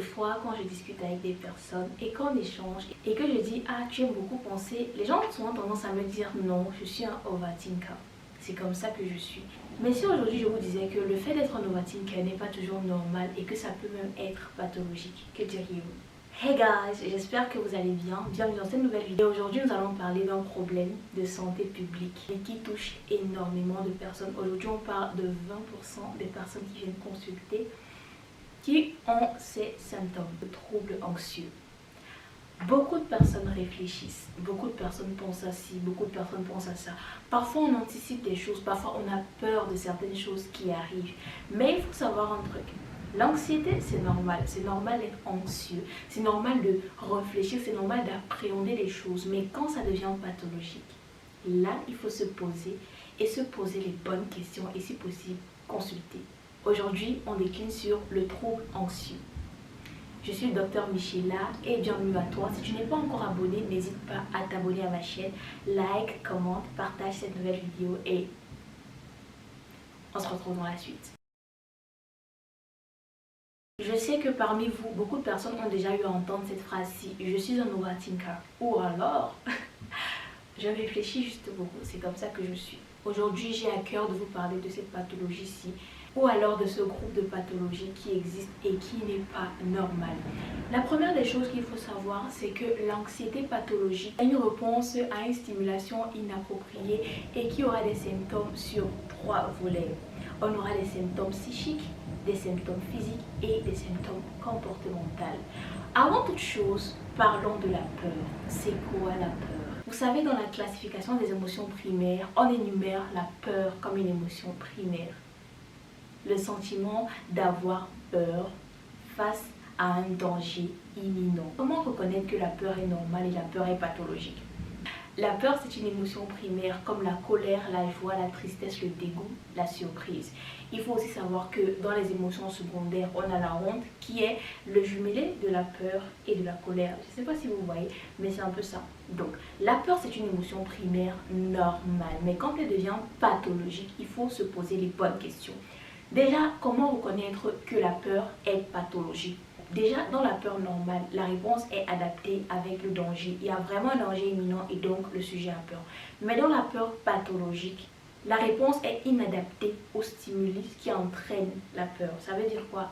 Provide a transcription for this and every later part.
fois, quand je discute avec des personnes et qu'on échange et que je dis ah tu aimes beaucoup penser, les gens ont souvent tendance à me dire non, je suis un overthinker. C'est comme ça que je suis. Mais si aujourd'hui je vous disais que le fait d'être un overthinker n'est pas toujours normal et que ça peut même être pathologique, que diriez-vous? Hey guys, j'espère que vous allez bien. Bienvenue dans cette nouvelle vidéo. Aujourd'hui nous allons parler d'un problème de santé publique qui touche énormément de personnes. Aujourd'hui on parle de 20% des personnes qui viennent consulter qui ont ces symptômes de troubles anxieux. Beaucoup de personnes réfléchissent, beaucoup de personnes pensent à ci, beaucoup de personnes pensent à ça. Parfois on anticipe des choses, parfois on a peur de certaines choses qui arrivent. Mais il faut savoir un truc, l'anxiété c'est normal d'être anxieux, c'est normal de réfléchir, c'est normal d'appréhender les choses. Mais quand ça devient pathologique, là il faut se poser les bonnes questions et si possible consulter. Aujourd'hui on décline sur le trouble anxieux. Je suis le docteur Michela et bienvenue à toi. Si tu n'es pas encore abonné, n'hésite pas à t'abonner à ma chaîne. Like, commente, partage cette nouvelle vidéo et on se retrouve dans la suite. Je sais que parmi vous, beaucoup de personnes ont déjà eu à entendre cette phrase-ci. Je suis un overthinker. Ou alors, je réfléchis juste beaucoup. C'est comme ça que je suis. Aujourd'hui, j'ai à cœur de vous parler de cette pathologie-ci ou alors de ce groupe de pathologies qui existe et qui n'est pas normal. La première des choses qu'il faut savoir, c'est que l'anxiété pathologique est une réponse à une stimulation inappropriée et qui aura des symptômes sur 3 volets. On aura des symptômes psychiques, des symptômes physiques et des symptômes comportementaux. Avant toute chose, parlons de la peur. C'est quoi la peur? Vous savez, dans la classification des émotions primaires, on énumère la peur comme une émotion primaire. Le sentiment d'avoir peur face à un danger imminent. Comment reconnaître que la peur est normale et la peur est pathologique? La peur, c'est une émotion primaire comme la colère, la joie, la tristesse, le dégoût, la surprise. Il faut aussi savoir que dans les émotions secondaires, on a la honte qui est le jumelé de la peur et de la colère. Je ne sais pas si vous voyez, mais c'est un peu ça. Donc, la peur, c'est une émotion primaire normale. Mais quand elle devient pathologique, il faut se poser les bonnes questions. Déjà, comment reconnaître que la peur est pathologique? Déjà, dans la peur normale, la réponse est adaptée avec le danger. Il y a vraiment un danger imminent et donc le sujet a peur. Mais dans la peur pathologique, la réponse est inadaptée au stimuli qui entraîne la peur. Ça veut dire quoi?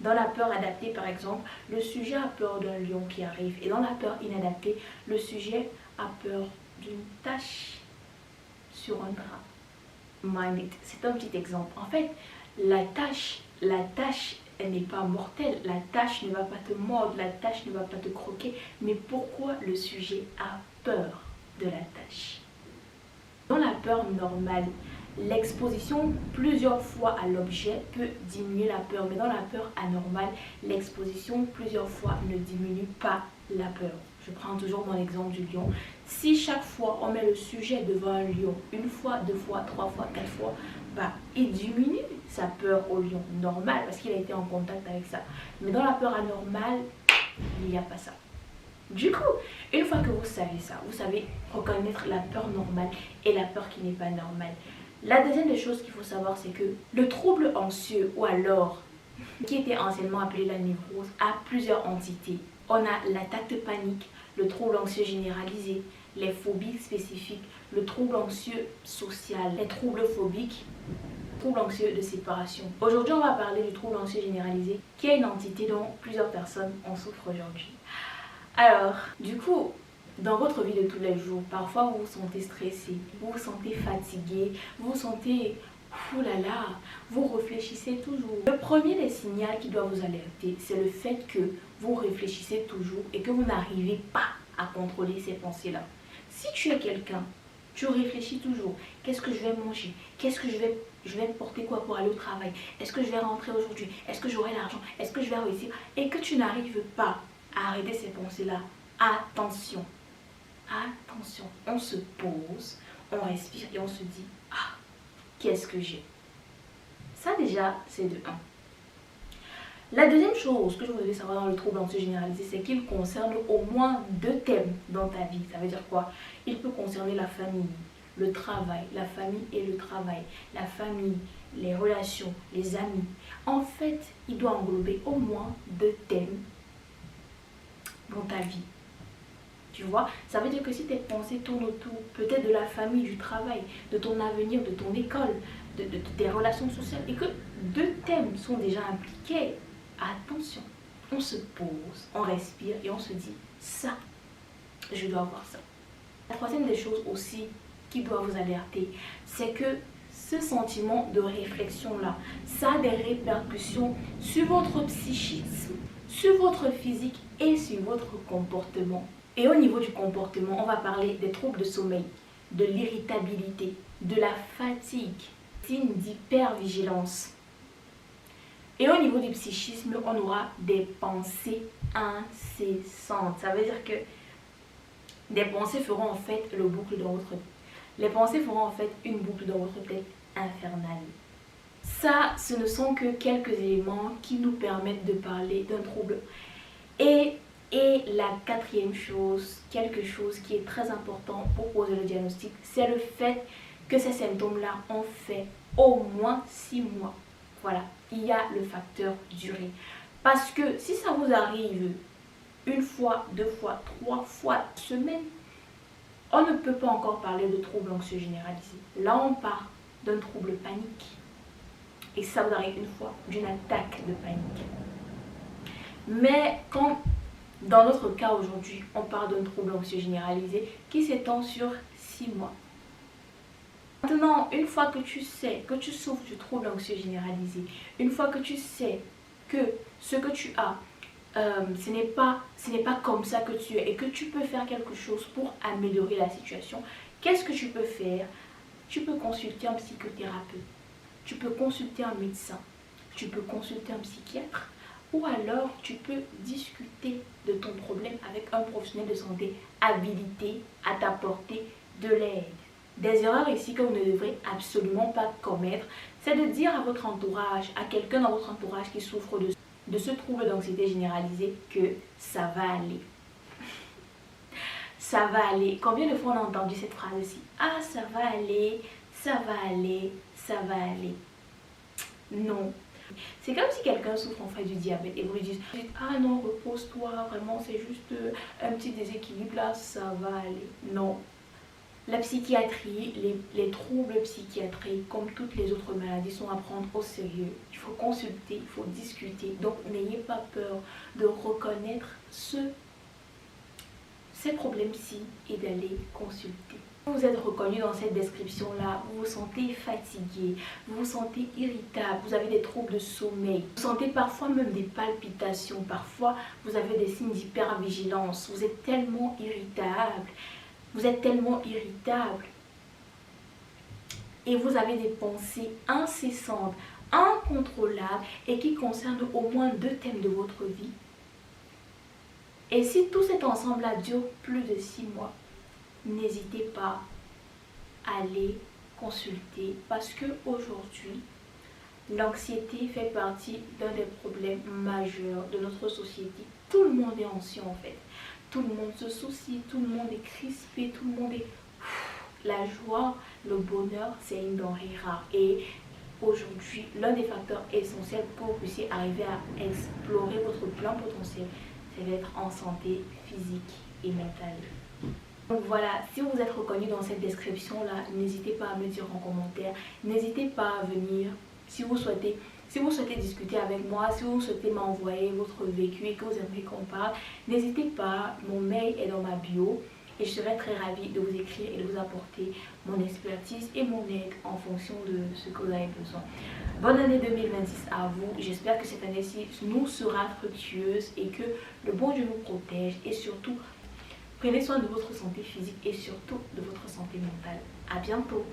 Dans la peur adaptée, par exemple, le sujet a peur d'un lion qui arrive. Et dans la peur inadaptée, le sujet a peur d'une tache sur un drap. Mind it. C'est un petit exemple. En fait, la tâche, elle n'est pas mortelle, la tâche ne va pas te mordre, la tâche ne va pas te croquer, mais pourquoi le sujet a peur de la tâche? Dans la peur normale, l'exposition plusieurs fois à l'objet peut diminuer la peur, mais dans la peur anormale, l'exposition plusieurs fois ne diminue pas la peur. Je prends toujours mon exemple du lion. Si chaque fois on met le sujet devant un lion, une fois, 2 fois, 3 fois, 4 fois, il diminue sa peur au lion normal parce qu'il a été en contact avec ça. Mais dans la peur anormale, il n'y a pas ça. Du coup, une fois que vous savez ça, vous savez reconnaître la peur normale et la peur qui n'est pas normale. La deuxième des choses qu'il faut savoir, c'est que le trouble anxieux ou alors, qui était anciennement appelé la névrose, a plusieurs entités. On a l'attaque de panique, le trouble anxieux généralisé, les phobies spécifiques, le trouble anxieux social, les troubles phobiques, le trouble anxieux de séparation. Aujourd'hui, on va parler du trouble anxieux généralisé, qui est une entité dont plusieurs personnes en souffrent aujourd'hui. Alors, du coup, dans votre vie de tous les jours, parfois vous vous sentez stressé, vous vous sentez fatigué, vous vous sentez oulala, vous réfléchissez toujours. Le premier des signaux qui doit vous alerter, c'est le fait que vous réfléchissez toujours et que vous n'arrivez pas à contrôler ces pensées-là. Si tu es quelqu'un, tu réfléchis toujours. Qu'est-ce que je vais manger? Qu'est-ce que je vais porter quoi pour aller au travail? Est-ce que je vais rentrer aujourd'hui? Est-ce que j'aurai l'argent? Est-ce que je vais réussir? Et que tu n'arrives pas à arrêter ces pensées-là, attention. Attention, on se pose, on respire et on se dit ah, qu'est-ce que j'ai? Ça déjà, c'est de 1. La deuxième chose que vous devez savoir dans le trouble anxieux généralisé, c'est qu'il concerne au moins 2 thèmes dans ta vie. Ça veut dire quoi? Il peut concerner la famille, le travail, la famille et le travail, la famille, les relations, les amis. En fait, il doit englober au moins de thèmes dans ta vie. Tu vois, ça veut dire que si tes pensées tournent autour peut-être de la famille, du travail, de ton avenir, de ton école, de tes relations sociales, et que deux thèmes sont déjà impliqués, attention, on se pose, on respire et on se dit, ça, je dois avoir ça. La troisième des choses aussi qui doit vous alerter, c'est que ce sentiment de réflexion-là, ça a des répercussions sur votre psychisme, sur votre physique et sur votre comportement. Et au niveau du comportement, on va parler des troubles de sommeil, de l'irritabilité, de la fatigue, signes d'hypervigilance. Et au niveau du psychisme, on aura des pensées incessantes. Ça veut dire que des pensées feront en fait le boucle dans votre tête. Les pensées feront en fait une boucle dans votre tête infernale. Ça, ce ne sont que quelques éléments qui nous permettent de parler d'un trouble. Et la quatrième chose, quelque chose qui est très important pour poser le diagnostic, c'est le fait que ces symptômes-là ont fait au moins 6 mois. Voilà, il y a le facteur durée. Parce que si ça vous arrive une fois, 2 fois, 3 fois semaine, on ne peut pas encore parler de trouble anxieux généralisé. Là, on parle d'un trouble panique. Et ça vous arrive une fois, d'une attaque de panique. Mais quand, dans notre cas aujourd'hui, on parle d'un trouble anxieux généralisé qui s'étend sur 6 mois. Maintenant, une fois que tu sais que tu souffres du trouble anxieux généralisé, une fois que tu sais que ce que tu as, ce n'est pas comme ça que tu es et que tu peux faire quelque chose pour améliorer la situation, qu'est-ce que tu peux faire? Tu peux consulter un psychothérapeute, tu peux consulter un médecin, tu peux consulter un psychiatre ou alors tu peux discuter de ton problème avec un professionnel de santé habilité à t'apporter de l'aide. Des erreurs ici que vous ne devrez absolument pas commettre, c'est de dire à votre entourage, à quelqu'un dans votre entourage qui souffre de ce trouble d'anxiété généralisée que ça va aller. Ça va aller. Combien de fois on a entendu cette phrase-ci? Ah, ça va aller, ça va aller, ça va aller. Non. C'est comme si quelqu'un souffre en fait du diabète et vous lui dites ah non, repose-toi, vraiment c'est juste un petit déséquilibre là, ça va aller. Non. La psychiatrie, les troubles psychiatriques, comme toutes les autres maladies, sont à prendre au sérieux. Il faut consulter, il faut discuter. Donc n'ayez pas peur de reconnaître ces problèmes-ci et d'aller consulter. Vous êtes reconnu dans cette description-là, vous vous sentez fatigué, vous vous sentez irritable, vous avez des troubles de sommeil, vous sentez parfois même des palpitations, parfois vous avez des signes d'hypervigilance, vous êtes tellement irritable. Vous êtes tellement irritable et vous avez des pensées incessantes, incontrôlables et qui concernent au moins 2 thèmes de votre vie. Et si tout cet ensemble-là dure plus de 6 mois, n'hésitez pas à aller consulter parce que aujourd'hui, l'anxiété fait partie d'un des problèmes majeurs de notre société. Tout le monde est anxieux en fait. Tout le monde se soucie, tout le monde est crispé, tout le monde est... La joie, le bonheur, c'est une denrée rare. Et aujourd'hui, l'un des facteurs essentiels pour que vous puissiez arriver à explorer votre plein potentiel, c'est d'être en santé physique et mentale. Donc voilà, si vous êtes reconnu dans cette description-là, n'hésitez pas à me dire en commentaire. N'hésitez pas à venir si vous souhaitez discuter avec moi, si vous souhaitez m'envoyer votre vécu et que vous aimeriez qu'on parle, n'hésitez pas, mon mail est dans ma bio et je serai très ravie de vous écrire et de vous apporter mon expertise et mon aide en fonction de ce que vous avez besoin. Bonne année 2026 à vous, j'espère que cette année-ci nous sera fructueuse et que le bon Dieu nous protège et surtout, prenez soin de votre santé physique et surtout de votre santé mentale. À bientôt!